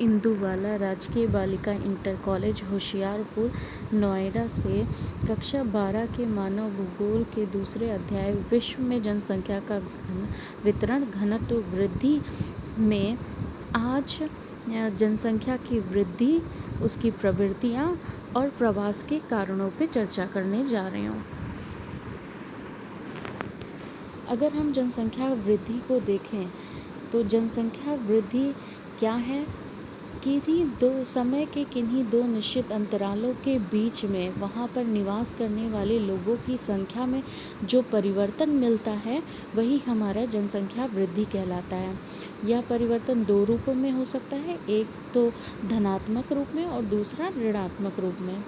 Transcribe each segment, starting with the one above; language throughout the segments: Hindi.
इंदुवाला राजकीय बालिका इंटर कॉलेज होशियारपुर नोएडा से कक्षा 12 के मानव भूगोल के दूसरे अध्याय विश्व में जनसंख्या का वितरण घनत्व वृद्धि में आज जनसंख्या की वृद्धि, उसकी प्रवृत्तियाँ और प्रवास के कारणों पर चर्चा करने जा रही हूँ। अगर हम जनसंख्या वृद्धि को देखें तो जनसंख्या वृद्धि क्या है? किन्हीं दो निश्चित अंतरालों के बीच में वहाँ पर निवास करने वाले लोगों की संख्या में जो परिवर्तन मिलता है वही हमारा जनसंख्या वृद्धि कहलाता है। यह परिवर्तन दो रूपों में हो सकता है, एक तो धनात्मक रूप में और दूसरा ऋणात्मक रूप में।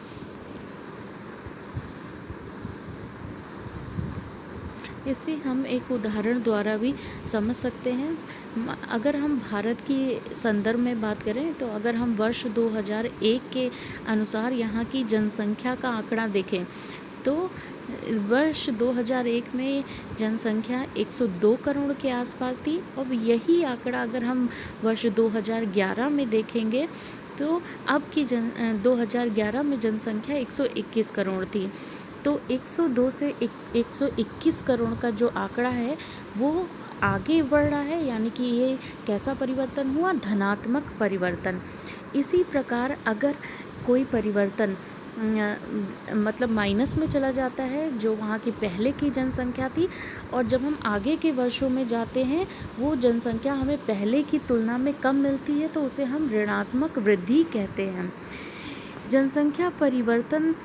इसे हम एक उदाहरण द्वारा भी समझ सकते हैं। अगर हम भारत की संदर्भ में बात करें तो अगर हम वर्ष 2001 के अनुसार यहाँ की जनसंख्या का आंकड़ा देखें तो वर्ष 2001 में जनसंख्या 102 करोड़ के आसपास थी। अब यही आंकड़ा अगर हम वर्ष 2011 में देखेंगे तो अब की 2011 में जनसंख्या 121 करोड़ थी। तो 102 से 121 करोड़ का जो आंकड़ा है वो आगे बढ़ रहा है, यानी कि ये कैसा परिवर्तन हुआ? धनात्मक परिवर्तन। इसी प्रकार अगर कोई परिवर्तन मतलब माइनस में चला जाता है, जो वहाँ की पहले की जनसंख्या थी, और जब हम आगे के वर्षों में जाते हैं वो जनसंख्या हमें पहले की तुलना में कम मिलती है, तो उसे हम ऋणात्मक वृद्धि कहते हैं। जनसंख्या परिवर्तन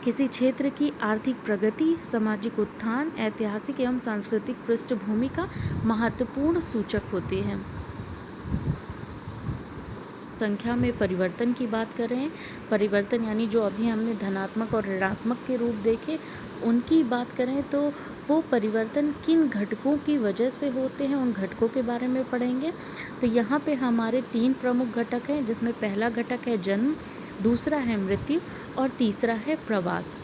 किसी क्षेत्र की आर्थिक प्रगति, सामाजिक उत्थान, ऐतिहासिक एवं सांस्कृतिक पृष्ठभूमि का महत्वपूर्ण सूचक होते हैं। संख्या में परिवर्तन की बात करें, परिवर्तन यानी जो अभी हमने धनात्मक और ऋणात्मक के रूप देखे उनकी बात करें तो वो परिवर्तन किन घटकों की वजह से होते हैं, उन घटकों के बारे में पढ़ेंगे। तो यहाँ पे हमारे 3 प्रमुख घटक हैं, जिसमें पहला घटक है जन्म, दूसरा है मृत्यु और तीसरा है प्रवास।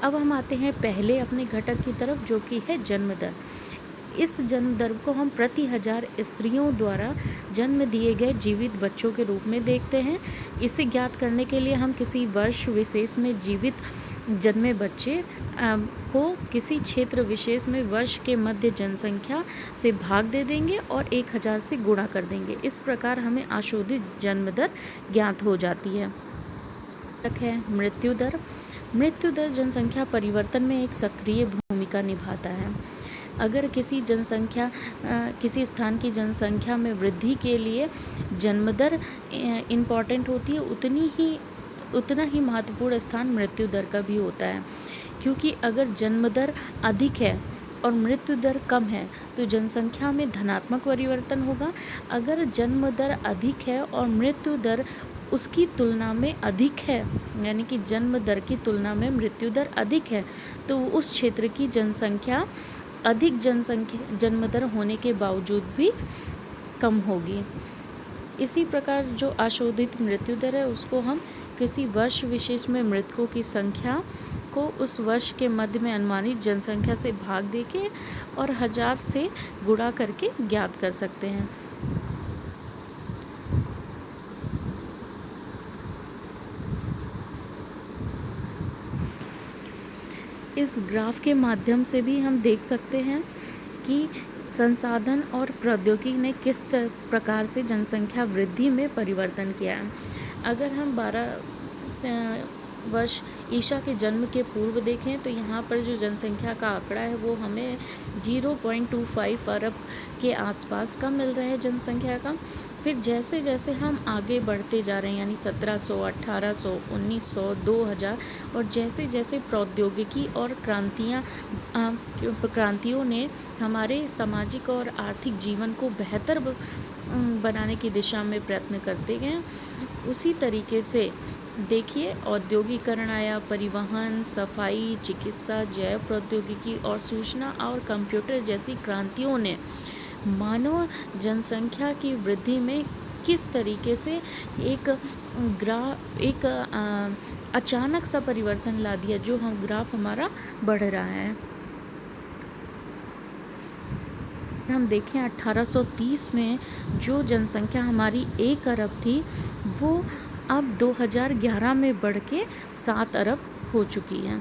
अब हम आते हैं पहले अपने घटक की तरफ, जो कि है जन्म दर। इस जन्म दर को हम प्रति 1000 स्त्रियों द्वारा जन्म दिए गए जीवित बच्चों के रूप में देखते हैं। इसे ज्ञात करने के लिए हम किसी वर्ष विशेष में जीवित जन्मे बच्चे को किसी क्षेत्र विशेष में वर्ष के मध्य जनसंख्या से भाग दे देंगे और 1000 से गुणा कर देंगे। इस प्रकार हमें आशोधित जन्म दर ज्ञात हो जाती है। है मृत्यु दर। मृत्यु दर जनसंख्या परिवर्तन में एक सक्रिय भूमिका निभाता है। अगर किसी स्थान की जनसंख्या में वृद्धि के लिए जन्म दर इम्पॉर्टेंट होती है, उतना ही महत्वपूर्ण स्थान मृत्यु दर का भी होता है। क्योंकि अगर जन्म दर अधिक है और मृत्यु दर कम है तो जनसंख्या में धनात्मक परिवर्तन होगा। अगर जन्म दर अधिक है और मृत्यु दर उसकी तुलना में अधिक है, यानी कि जन्म दर की तुलना में मृत्यु दर अधिक है, तो उस क्षेत्र की जनसंख्या अधिक जन्म दर होने के बावजूद भी कम होगी। इसी प्रकार जो आशोधित मृत्यु दर है उसको हम किसी वर्ष विशेष में मृतकों की संख्या को उस वर्ष के मध्य में अनुमानित जनसंख्या से भाग देके और 1000 से गुणा करके ज्ञात कर सकते हैं। इस ग्राफ के माध्यम से भी हम देख सकते हैं कि संसाधन और प्रौद्योगिकी ने किस प्रकार से जनसंख्या वृद्धि में परिवर्तन किया है। अगर हम 12 वर्ष ईसा के जन्म के पूर्व देखें तो यहाँ पर जो जनसंख्या का आंकड़ा है वो हमें 0.25 अरब के आसपास का मिल रहा है जनसंख्या का। फिर जैसे जैसे हम आगे बढ़ते जा रहे हैं, यानी 1700, 1800, 1900, 2000, और जैसे जैसे प्रौद्योगिकी और क्रांतियों ने हमारे सामाजिक और आर्थिक जीवन को बेहतर बनाने की दिशा में प्रयत्न करते गए, उसी तरीके से देखिए औद्योगिकरण आया, परिवहन, सफाई, चिकित्सा, जैव प्रौद्योगिकी और सूचना और कंप्यूटर जैसी क्रांतियों ने मानव जनसंख्या की वृद्धि में किस तरीके से एक अचानक सा परिवर्तन ला दिया, जो ग्राफ हमारा बढ़ रहा है। हम देखें 1830 में जो जनसंख्या हमारी 1 अरब थी, वो अब 2011 में बढ़ के 7 अरब हो चुकी है।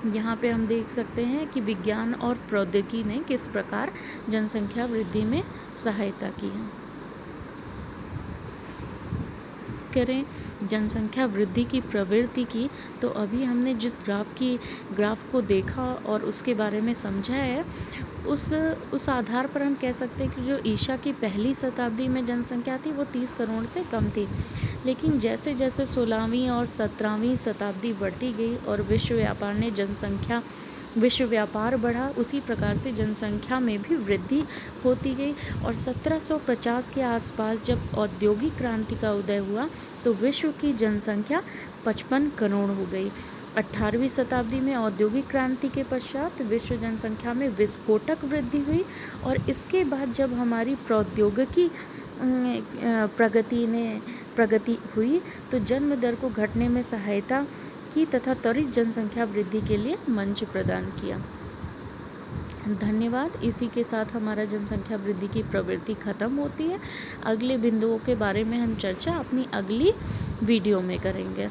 यहाँ पे हम देख सकते हैं कि विज्ञान और प्रौद्योगिकी ने किस प्रकार जनसंख्या वृद्धि में सहायता की है। करें जनसंख्या वृद्धि की प्रवृत्ति की, तो अभी हमने जिस ग्राफ को देखा और उसके बारे में समझा है, उस आधार पर हम कह सकते हैं कि जो ईसा की पहली शताब्दी में जनसंख्या थी वो 30 करोड़ से कम थी। लेकिन जैसे जैसे 16वीं और 17वीं शताब्दी बढ़ती गई और विश्व व्यापार बढ़ा, उसी प्रकार से जनसंख्या में भी वृद्धि होती गई। और 1750 के आसपास जब औद्योगिक क्रांति का उदय हुआ तो विश्व की जनसंख्या 55 करोड़ हो गई। 18वीं शताब्दी में औद्योगिक क्रांति के पश्चात विश्व जनसंख्या में विस्फोटक वृद्धि हुई। और इसके बाद जब हमारी प्रौद्योगिकी प्रगति हुई तो जन्म दर को घटने में सहायता की तथा त्वरित जनसंख्या वृद्धि के लिए मंच प्रदान किया। धन्यवाद। इसी के साथ हमारा जनसंख्या वृद्धि की प्रवृत्ति खत्म होती है। अगले बिंदुओं के बारे में हम चर्चा अपनी अगली वीडियो में करेंगे।